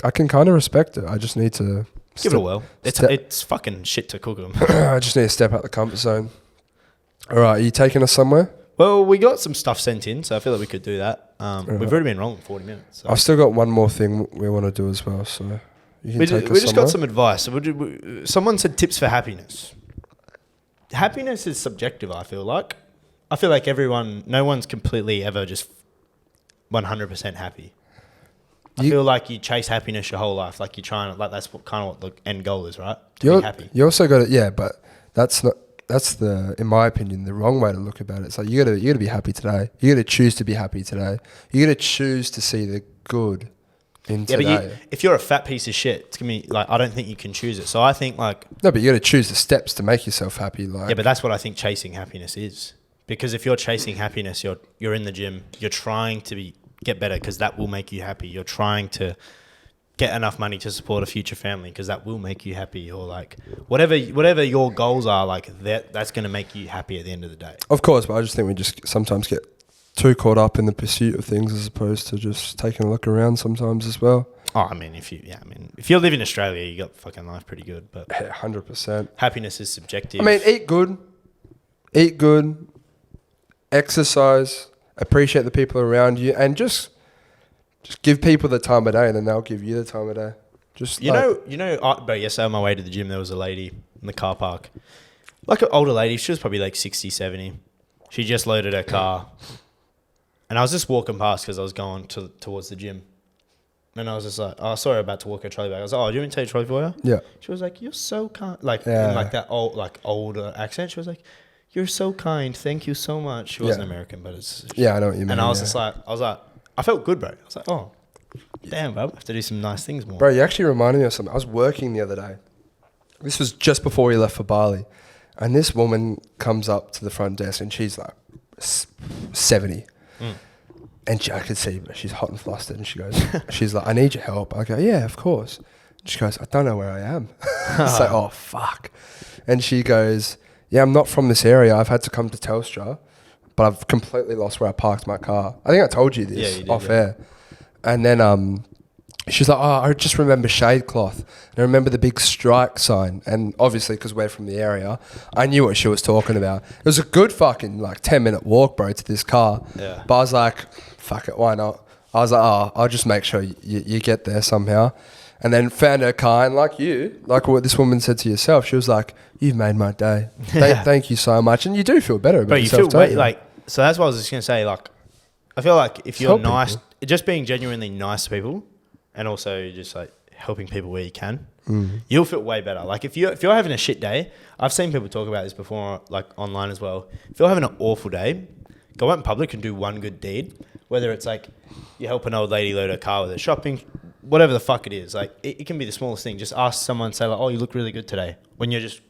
I can kind of respect it. I just need to... Give it a whirl. It's fucking shit to cook them. I just need to step out the comfort zone. All right, are you taking us somewhere? Well, we got some stuff sent in, so I feel like we could do that. We've already been rolling 40 minutes. So. I've still got one more thing we want to do as well, so you can take us we just got some advice. So someone said tips for happiness. Happiness is subjective, I feel like. I feel like no one's completely ever just 100% happy. I feel like you chase happiness your whole life. Like you're trying to, like that's kind of what the end goal is, right? To be happy. You also got it, but that's in my opinion, the wrong way to look about it. It's like you gotta be happy today. You gotta choose to be happy today. You gotta choose to see the good in today. But if you're a fat piece of shit, it's gonna be like I don't think you can choose it. So I think like no, but you gotta choose the steps to make yourself happy. Like but that's what I think chasing happiness is. Because if you're chasing happiness, you're in the gym. You're trying to get better because that will make you happy. You're trying to, get enough money to support a future family, because that will make you happy, or like whatever your goals are, like that's going to make you happy at the end of the day. Of course, but I just think we just sometimes get too caught up in the pursuit of things as opposed to just taking a look around sometimes as well. Oh, I mean, if you live in Australia, you got fucking life pretty good, but 100%. happiness is subjective. I mean, eat good, exercise, appreciate the people around you, and just give people the time of day, and then they'll give you the time of day. Just but yesterday on my way to the gym, there was a lady in the car park, like an older lady. She was probably like 60, 70. She just loaded her car, and I was just walking past because I was going towards the gym. And I was just like, oh, sorry, about to walk her trolley back. I was like, oh, do you want me to take a trolley for you? Yeah. She was like, you're so kind. Like, in like that older accent. She was like, you're so kind. Thank you so much. She wasn't American, but it's... Yeah, I know what you mean. And I was just like, I felt good, bro. I was like, oh, damn, bro. I have to do some nice things more. Bro, you actually reminded me of something. I was working the other day. This was just before we left for Bali. And this woman comes up to the front desk and she's like 70. And I could see, but she's hot and flustered. And she's like, I need your help. I go, yeah, of course. And she goes, I don't know where I am. It's like, oh, fuck. And she goes, yeah, I'm not from this area. I've had to come to Telstra, but I've completely lost where I parked my car. I think I told you this air. And then she's like, oh, I just remember shade cloth. And I remember the big strike sign. And obviously, because we're from the area, I knew what she was talking about. It was a good fucking 10-minute walk, bro, to this car. Yeah. But I was like, fuck it, why not? I was like, oh, I'll just make sure you get there somehow. And then found her car, and like what this woman said to yourself, she was like, you've made my day. Thank you so much. And you do feel better about yourself, don't you? So that's what I was just going to say. Like, I feel like if you're nice, just being genuinely nice to people, and also just like helping people where you can, you'll feel way better. Like if you're having a shit day, I've seen people talk about this before, like online as well. If you're having an awful day, go out in public and do one good deed. Whether it's like you help an old lady load her car with her shopping, whatever the fuck it is. Like it can be the smallest thing. Just ask someone, say like, oh, you look really good today. When you're just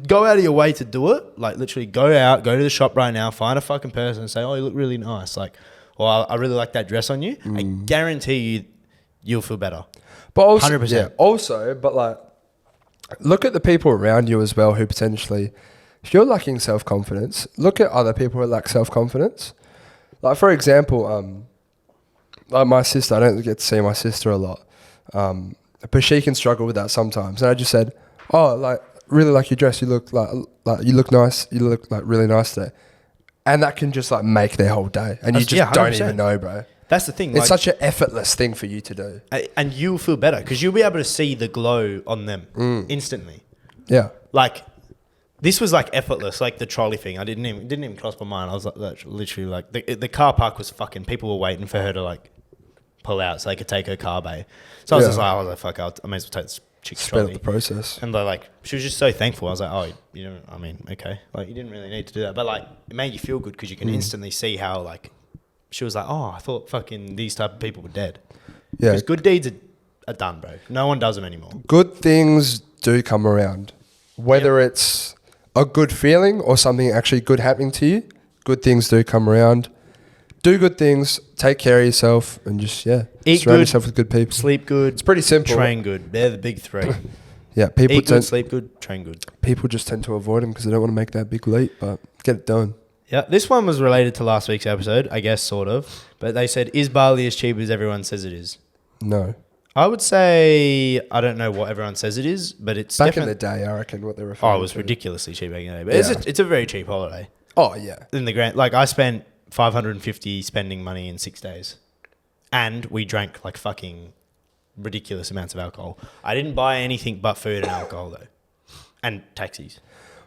go out of your way to do it. Like literally go to the shop right now, find a fucking person and say, oh, you look really nice. Like, or I really like that dress on you. I guarantee you'll feel better. But also, 100%. Yeah, but like, look at the people around you as well who potentially, if you're lacking self-confidence, look at other people who lack self-confidence. Like, for example, like my sister, I don't get to see my sister a lot, but she can struggle with that sometimes. And I just said, oh, like, really like your dress. You look like you look nice. You look like really nice today. And that can just like make their whole day. And you just don't even know, bro. That's the thing. It's such an effortless thing for you to do. And you'll feel better because you'll be able to see the glow on them instantly. Yeah. Like, this was like effortless, like the trolley thing. I didn't even cross my mind. I was like, literally like, the car park was fucking, people were waiting for her to like pull out so they could take her car bay. So I was fuck, I may as well take this chick's trolley. Speed up the process. And they're like, she was just so thankful. I was like, oh, you know, I mean, okay. Like, you didn't really need to do that. But like, it made you feel good because you can instantly see how like, she was like, oh, I thought fucking these type of people were dead. Yeah. Because good deeds are done, bro. No one does them anymore. Good things do come around. Whether it's a good feeling or something actually good happening to you, good things do come around. Do good things, take care of yourself, and just, surround yourself with good people. Sleep good. It's pretty simple. Train good. They're the big three. Yeah, people eat good, sleep good, train good. People just tend to avoid them because they don't want to make that big leap, but get it done. Yeah, this one was related to last week's episode, I guess, sort of. But they said, is Bali as cheap as everyone says it is? No. I would say, I don't know what everyone says it is, but it's back in the day, I reckon, what they're referring to. Oh, it was ridiculously cheap back in the day. But it's a very cheap holiday. Oh, yeah. In the grand, like I spent $550 spending money in 6 days. And we drank like fucking ridiculous amounts of alcohol. I didn't buy anything but food and alcohol though. And taxis.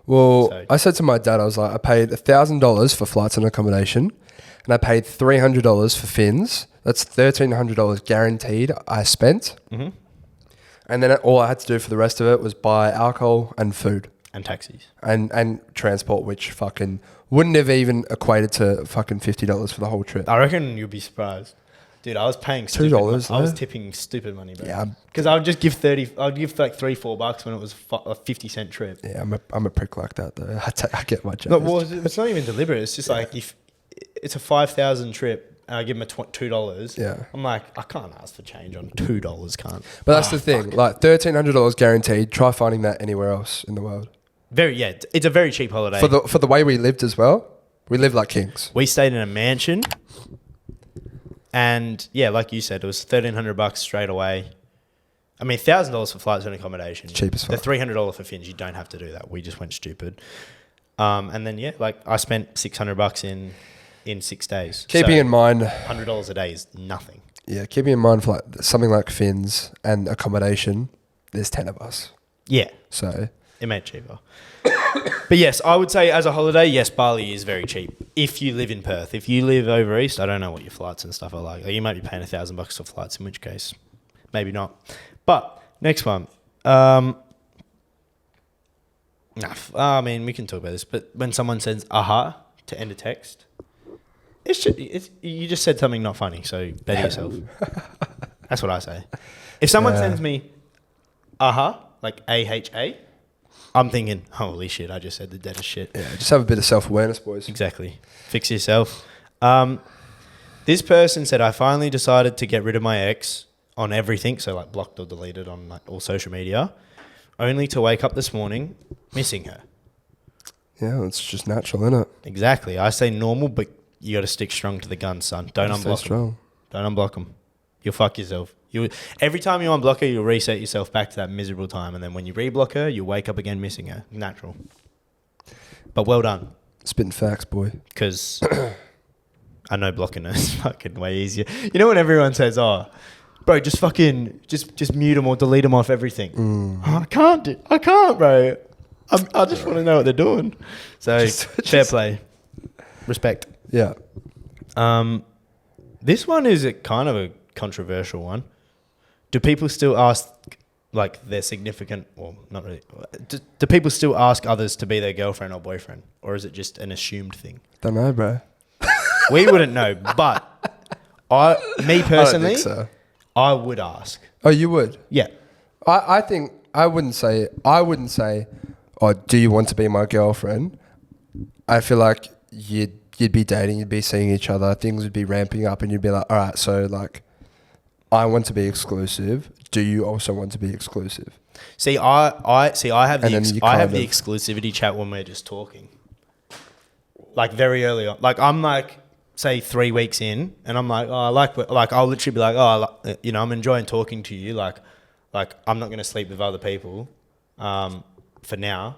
Well, I said to my dad, I was like, I paid $1,000 for flights and accommodation, and I paid $300 for fins. That's $1,300 guaranteed I spent. Mm-hmm. And then all I had to do for the rest of it was buy alcohol and food. And taxis. And transport, which fucking wouldn't have even equated to fucking $50 for the whole trip. I reckon you'll be surprised. Dude, I was paying $2. I was tipping stupid money, bro. Yeah, because I would just give I'd give like $3-4 when it was a 50-cent trip. Yeah, I'm a prick like that though. I get my joke. No, well, it's not even deliberate. It's just like if it's a 5,000 trip and I give them a $2, Yeah. I'm like, I can't ask for change on $2, can't. But that's the thing. Like $1,300 guaranteed. Try finding that anywhere else in the world. It's a very cheap holiday. For the way we lived as well. We lived like kings. We stayed in a mansion, and yeah, like you said, it was $1,300 straight away. I mean, $1,000 for flights and accommodation. Cheap as fuck. The $300 for fins, you don't have to do that. We just went stupid. And then yeah, like I spent $600 in 6 days. Keeping in mind, $100 a day is nothing. yeah, keeping in mind for like something like fins and accommodation, there's 10 of us. Yeah, So it made it cheaper. But yes, I would say as a holiday, yes, Bali is very cheap. If you live in Perth, if you live over east, I don't know what your flights and stuff are like. You might be paying $1,000 for flights, in which case, maybe not. But next one. I mean, we can talk about this, but when someone says "aha" to end a text, you just said something not funny, so better yourself. That's what I say. If someone sends me "aha," like AHA, I'm thinking, holy shit, I just said the deadest shit. yeah, just have a bit of self-awareness, boys. Exactly. Fix yourself. This person said, I finally decided to get rid of my ex on everything, so like blocked or deleted on like all social media, only to wake up this morning missing her. Yeah, it's just natural, isn't it? Exactly. I say normal, but you got to stick strong to the gun, son. Don't Stay unblock them. strong. Don't unblock them. You'll fuck yourself. Every time you unblock her, you'll reset yourself back to that miserable time. And then when you reblock her, you wake up again missing her. Natural. But well done. Spitting facts, boy. Because I know blocking her is fucking way easier. You know when everyone says, oh, bro, just fucking, just mute them or delete them off everything. Oh, I can't, bro. I just want to know what they're doing. So, fair play. Respect. Yeah. This one is kind of a controversial one. Do people still ask, like, their significant, well, not really. Do people still ask others to be their girlfriend or boyfriend? Or is it just an assumed thing? Don't know, bro. We wouldn't know, but me personally, I don't think so. I would ask. Oh, you would? Yeah. I think I wouldn't say, oh, do you want to be my girlfriend? I feel like you'd be dating, you'd be seeing each other, things would be ramping up, and you'd be like, all right, so like, I want to be exclusive. Do you also want to be exclusive? See, I have the And exclusivity chat when we're just talking. Like very early on. Like I'm like, say 3 weeks in, and I'm like, oh, I'll literally be like, oh, I'm enjoying talking to you. Like I'm not going to sleep with other people for now.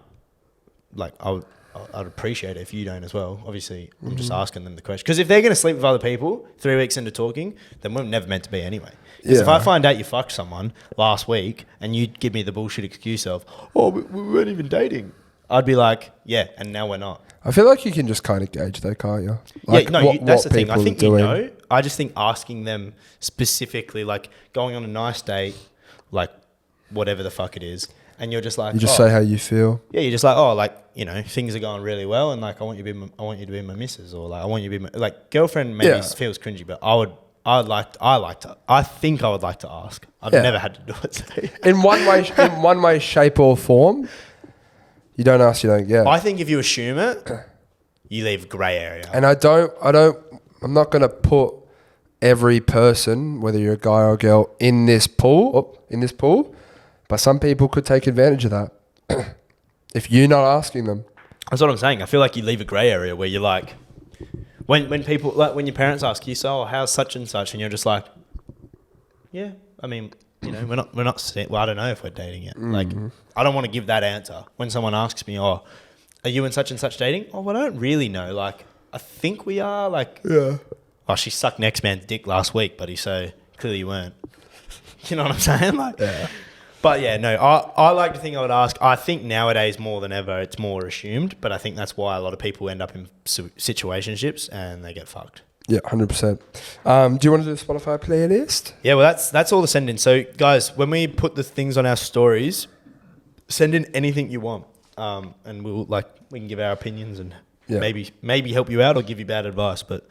Like I'd appreciate it if you don't as well. Obviously, I'm just asking them the question. Because if they're going to sleep with other people 3 weeks into talking, then we're never meant to be anyway. Because if I find out you fucked someone last week and you give me the bullshit excuse of, oh, we weren't even dating, I'd be like, yeah, and now we're not. I feel like you can just kind of gauge though, can't you? Like That's the thing. I think doing. you know. I just think asking them specifically, like going on a nice date, like whatever the fuck it is, and you're just like, You just say how you feel. yeah, you're just like, oh, like, things are going really well, and like I want you to be my missus, or like I want you to be my, like, girlfriend. Maybe feels cringy, but I think I would like to ask. I've never had to do it. So. In one way, shape or form, you don't ask, you don't get. I think if you assume it, you leave grey area. And I'm not going to put every person, whether you're a guy or a girl, in this pool, but some people could take advantage of that. If you're not asking them. That's what I'm saying. I feel like you leave a grey area where you're like, when people, like when your parents ask you, so how's such and such, and you're just like, yeah, I mean, we're not, well, I don't know if we're dating yet. Mm-hmm. Like, I don't want to give that answer. When someone asks me, oh, are you and such dating? Oh, well, I don't really know. Like, I think we are. Like, Yeah. Oh, she sucked next man's dick last week, buddy, so clearly you weren't. You know what I'm saying? Like, Yeah. But yeah, no, I like to think I would ask. I think nowadays more than ever, it's more assumed, but I think that's why a lot of people end up in situationships and they get fucked. Yeah, 100%. Do you want to do a Spotify playlist? Yeah, well, that's all the send in. So guys, when we put the things on our stories, send in anything you want, and we can give our opinions and maybe help you out or give you bad advice. But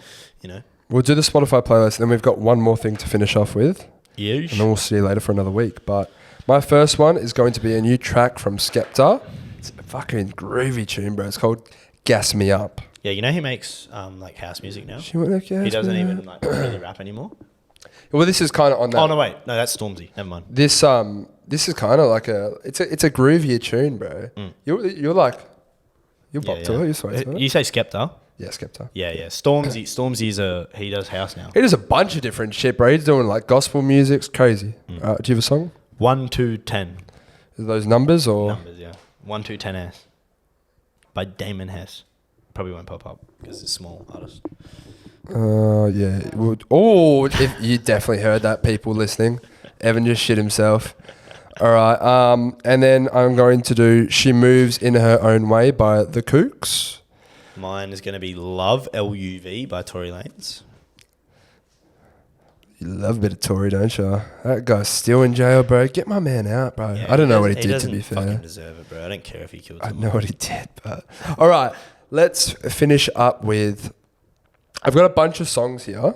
We'll do the Spotify playlist, and then we've got one more thing to finish off with. Yeesh. And then we'll see you later for another week. But my first one is going to be a new track from Skepta. It's a fucking groovy tune, bro. It's called Gas Me Up. Yeah, you know he makes like house music now. She went like, He doesn't even like really rap anymore. Well, this is kind of on that. Oh no, wait, no, that's Stormzy. Never mind. This is kind of like it's a groovier tune, bro. You're like you're bop to it. You're sway to it. You say Skepta? Yeah, Skepta. Yeah. Stormzy's he does house now. He does a bunch of different shit, bro. He's doing like gospel music. It's crazy. Do you have a song? 1 2 10 Are those numbers or? numbers. Yeah, 1 2 10 S by Damon Hess. Probably won't pop up because it's a small artist. Yeah. It would. Oh, if you definitely heard that, people listening. Evan just shit himself. All right. And then I'm going to do "She Moves in Her Own Way" by the Kooks. Mine is going to be "Love" LUV by Tory Lanez. You love a bit of Tory, don't you? That guy's still in jail, bro. Get my man out, bro. Yeah, I don't know what he did, to doesn't be fair. fucking deserve it, bro. I don't care if he killed I someone. know what he did, but all right. Let's finish up with. I've got a bunch of songs here,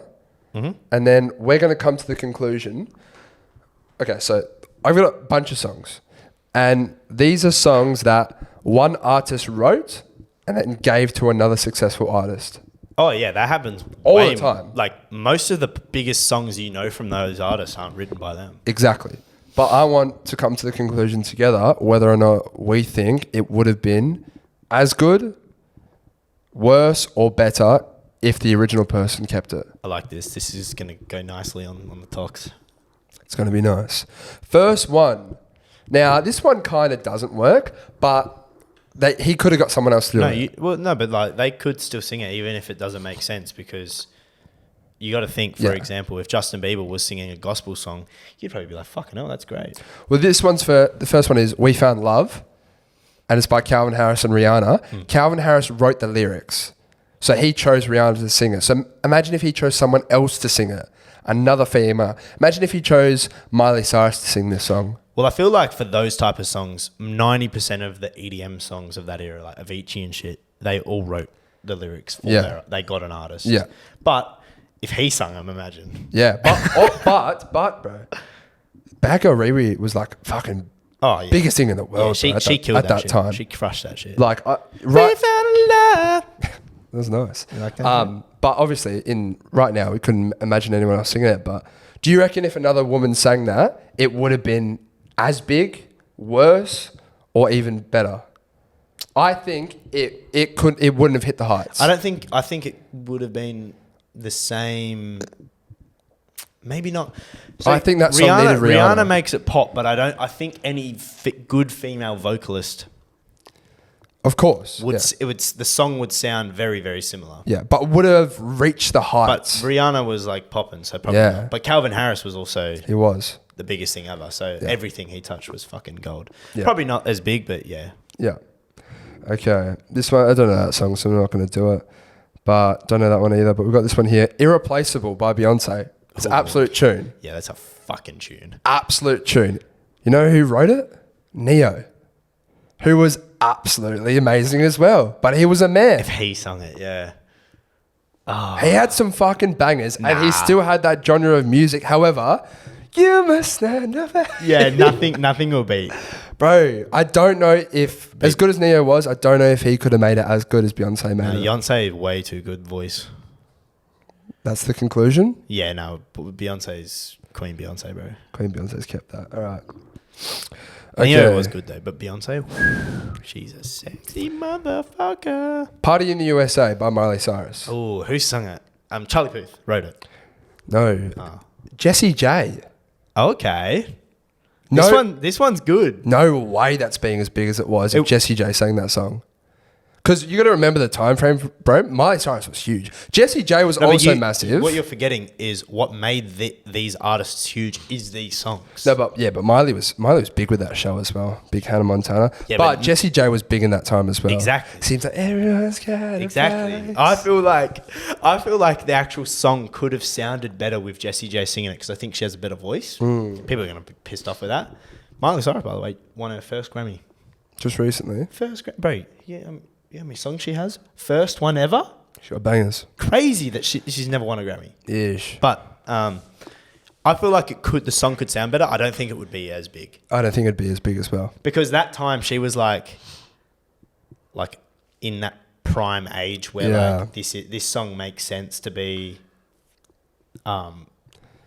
and then we're going to come to the conclusion. Okay, so I've got a bunch of songs, and these are songs that one artist wrote and then gave to another successful artist. Oh yeah, that happens All the time. Like most of the biggest songs you know from those artists aren't written by them. Exactly. But I want to come to the conclusion together whether or not we think it would have been as good, worse, or better if the original person kept it. I like this. This is going to go nicely on the talks. It's going to be nice. First one. Now, this one kind of doesn't work, but he could have got someone else to do it. But like they could still sing it even if it doesn't make sense because you got to think, for example, if Justin Bieber was singing a gospel song, you'd probably be like, fucking hell, that's great. Well, the first one is "We Found Love," and it's by Calvin Harris and Rihanna. Calvin Harris wrote the lyrics. So he chose Rihanna to sing it. So imagine if he chose someone else to sing it. Another female. Imagine if he chose Miley Cyrus to sing this song. Well, I feel like for those type of songs, 90% of the EDM songs of that era, like Avicii and shit, they all wrote the lyrics for they got an artist. Yeah. But if he sung them, imagine. Yeah. But bro, Bad Girl Riri was like fucking biggest thing in the world. Yeah, she killed at that shit. time. She crushed that shit. Like, We found love. That was nice. You like that? But obviously, right now, we couldn't imagine anyone else singing it. But do you reckon if another woman sang that, it would have been as big, worse, or even better? I think it wouldn't have hit the heights. I think it would have been the same. Maybe not. So I think that song needed Rihanna. Rihanna makes it pop, but I think any good female vocalist. Of course. The song would sound very, very similar. Yeah, but would have reached the But heights. Rihanna was like popping, so probably not. But Calvin Harris was also He was. the biggest thing ever. So everything he touched was fucking gold. Yeah. Probably not as big, but yeah. Yeah. Okay. This one, I don't know that song, so I'm not going to do it. But don't know that one either. But we've got this one here. Irreplaceable by Beyonce. It's an absolute tune. Yeah, that's a fucking tune. Absolute tune. You know who wrote it? Neo. Who was absolutely amazing as well. But he was a man. If he sung it, yeah. Oh. He had some fucking bangers and he still had that genre of music. However, you must stand up. Yeah, nothing will beat. Bro, I don't know if, as good as Neo was, I don't know if he could have made it as good as Beyonce made it. Beyonce, way too good voice. That's the conclusion? Yeah, no, Beyonce's Queen Beyonce, bro. Queen Beyonce's kept that. All right. Neo was good though, but Beyonce, she's a sexy motherfucker. Party in the USA by Miley Cyrus. Oh, who sung it? Charlie Puth wrote it. No. Jessie J. Okay. No, This one's good. no way that's being as big as it was if Jessie J sang that song. Because you got to remember the time frame, bro. Miley Cyrus was huge. Jessie J was also massive. What you're forgetting is what made these artists huge is these songs. No, but Miley was big with that show as well. Big Hannah Montana. Yeah, but Jessie J was big in that time as well. Exactly. Seems like everyone's got Exactly. I feel like the actual song could have sounded better with Jessie J singing it because I think she has a better voice. People are going to be pissed off with that. Miley Cyrus, by the way, won her first Grammy. Just recently. Bro, yeah, how many songs she has? First one ever? She got bangers. Crazy that she's never won a Grammy. Ish. But I feel like the song could sound better. I don't think it would be as big. I don't think it'd be as big as well. Because that time she was like in that prime age where like this song makes sense to be a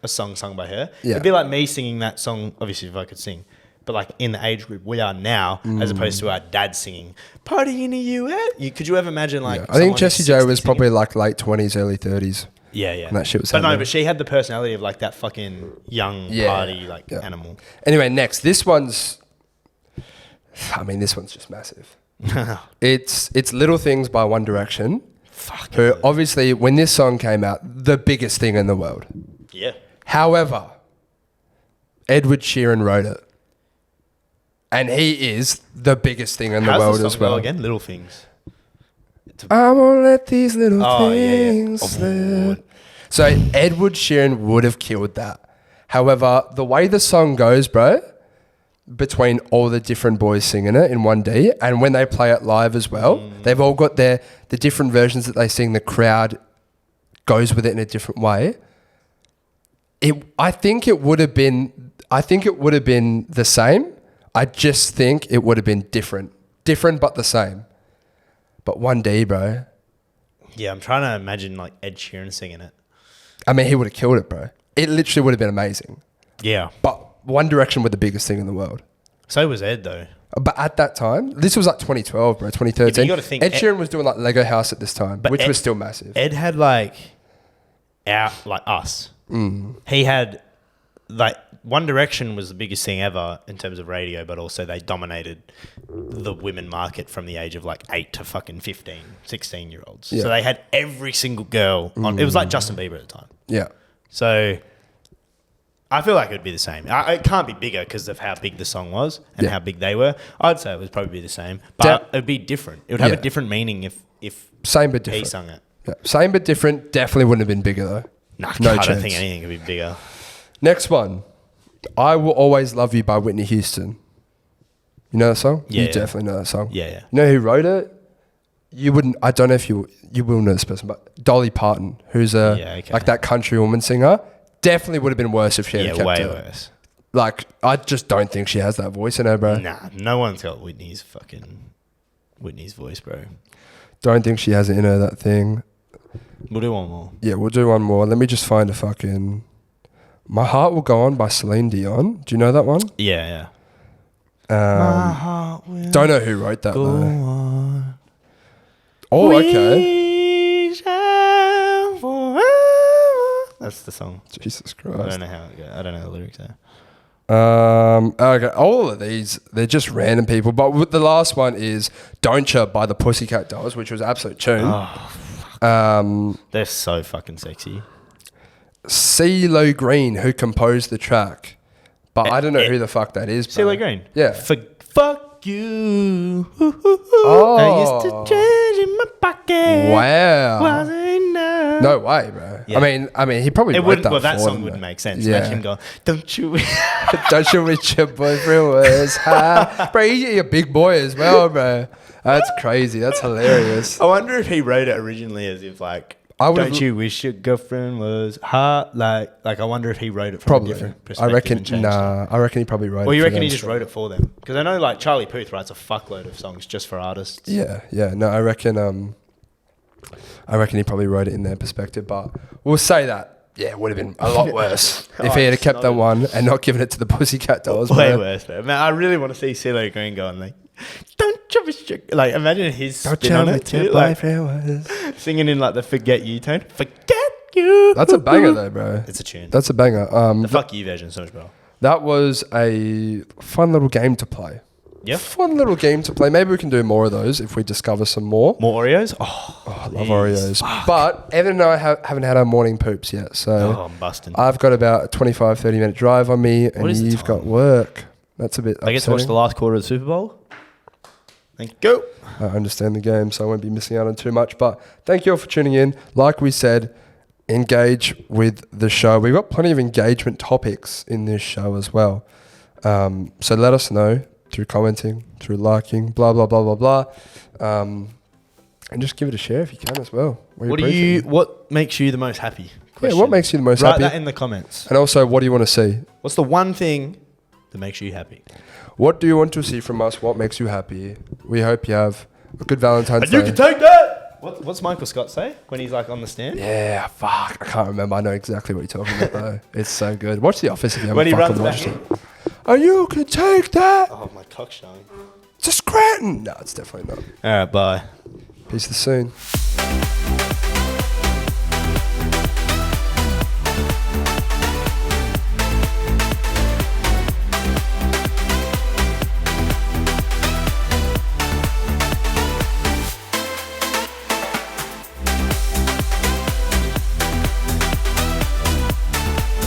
song sung by her. Yeah. It'd be like me singing that song, obviously if I could sing, but like in the age group we are now, as opposed to our dad singing "Party in the US." Could you ever imagine like? I think Jessie J was singing? probably like late 20s, early 30s. Yeah, yeah. And that shit was but no, happening. but she had the personality of like that fucking young party animal. Anyway, next. This one's just massive. It's Little Things by One Direction. Fuck. Who obviously, when this song came out, the biggest thing in the world. Yeah. However, Edward Sheeran wrote it. And he is the biggest thing in the world as well. Again, Little Things. I won't let these little yeah. things slip. So Edward Sheeran would have killed that. However, the way the song goes, bro, between all the different boys singing it in 1D, and when they play it live as well, they've all got the different versions that they sing. The crowd goes with it in a different way. I think it would have been the same. I just think it would have been different but the same. But 1D, bro. Yeah, I'm trying to imagine like Ed Sheeran singing it. I mean, he would have killed it, bro. It literally would have been amazing. Yeah. But One Direction were the biggest thing in the world. So was Ed though. But at that time, this was like 2012, bro, 2013. Yeah, you gotta think Ed Sheeran was doing like Lego House at this time, which was still massive. Ed had like us. He had like One Direction was the biggest thing ever in terms of radio, but also they dominated the women market from the age of like 8 to fucking 15, 16-year-olds. Yeah. So they had every single girl on. It was like Justin Bieber at the time. Yeah. So I feel like it would be the same. It can't be bigger because of how big the song was and how big they were. I'd say it would probably be the same, but it would be different. It would have a different meaning if Same but different. he sung it. Yeah. Same but different. Definitely wouldn't have been bigger though. Nah, No I don't chance. think anything could be bigger. Next one. I Will Always Love You by Whitney Houston. You know that song? Yeah, You yeah. definitely know that song. Yeah, yeah. You know who wrote it? You wouldn't, I don't know if you will know this person, but Dolly Parton, who's like that country woman singer, definitely would have been worse if she had kept way it. worse. Like, I just don't think she has that voice in her, bro. Nah, no one's got Whitney's voice, bro. Don't think she has it in her, that thing. We'll do one more. Yeah, we'll do one more. Let me just find a fucking... My Heart Will Go On by Celine Dion. Do you know that one? Yeah, yeah. My heart will Don't know who wrote that, go though. on. Oh, okay. We shall forever. That's the song. Jesus I Christ. don't know how it goes. I don't know the lyrics there. Okay, all of these, they're just random people. But the last one is Don't Ya by the Pussycat Dolls, which was an absolute tune. They're so fucking sexy. CeeLo Green, who composed the track. But I don't know who the fuck that is. bro. CeeLo Green? Yeah. Fuck you. Oh. I used to change in my pocket. Wow. Wasn't enough. No way, bro. Yeah. I mean, he probably wrote that. Well, that for song them, wouldn't though. make sense. Yeah. Imagine him going, don't you... Don't you wish your boyfriend was high? Bro, he's a big boy as well, bro. That's crazy. That's hilarious. I wonder if he wrote it originally as if like, don't you wish your girlfriend was hot? Like I wonder if he wrote it from Probably. a different I perspective. reckon. and changed it. I reckon he probably wrote it. Well, you for reckon them he just straight. wrote it for them? Because I know like Charlie Puth writes a fuckload of songs just for artists. Yeah. No, I reckon he probably wrote it in their perspective, but we'll say that. Yeah, it would have been a lot worse if he had kept that one and not given it to the Pussycat Dolls. Way bro. worse, man. I really want to see CeeLo Green going like, don't you wish your... Like, imagine his Don't spin tell on me it your too. Like, boyfriend was. singing in like the Forget You tone. Forget You. That's a banger though, bro. It's a tune. That's a banger. The Fuck You version so much better. That was a fun little game to play. Yeah. Fun little game to play. Maybe we can do more of those if we discover some more. More Oreos? Oh, I love Oreos. But Evan and I haven't had our morning poops yet. So Oh, I'm busting. I've got about a 25, 30 minute drive on me and What is the you've time? got work. That's a bit I get to watch upsetting. the last quarter of the Super Bowl. Thank you. I understand the game, so I won't be missing out on too much. But thank you all for tuning in. Like we said, engage with the show. We've got plenty of engagement topics in this show as well. So let us know through commenting, through liking, blah, blah, blah, blah, blah. And just give it a share if you can as well. What makes you the most happy? Yeah, what makes you the most Write happy? that in the comments. And also, what do you want to see? What's the one thing that makes you happy? What do you want to see from us? What makes you happy? We hope you have a good Valentine's Day. And you can take that! What's Michael Scott say when he's like on the stand? Yeah, fuck. I can't remember. I know exactly what you're talking about though. It's so good. Watch The Office if you haven't When he fucking runs watched back it. And you can take that Oh, my cock's showing. to Scranton. No, it's definitely not. All right, bye. Peace to soon.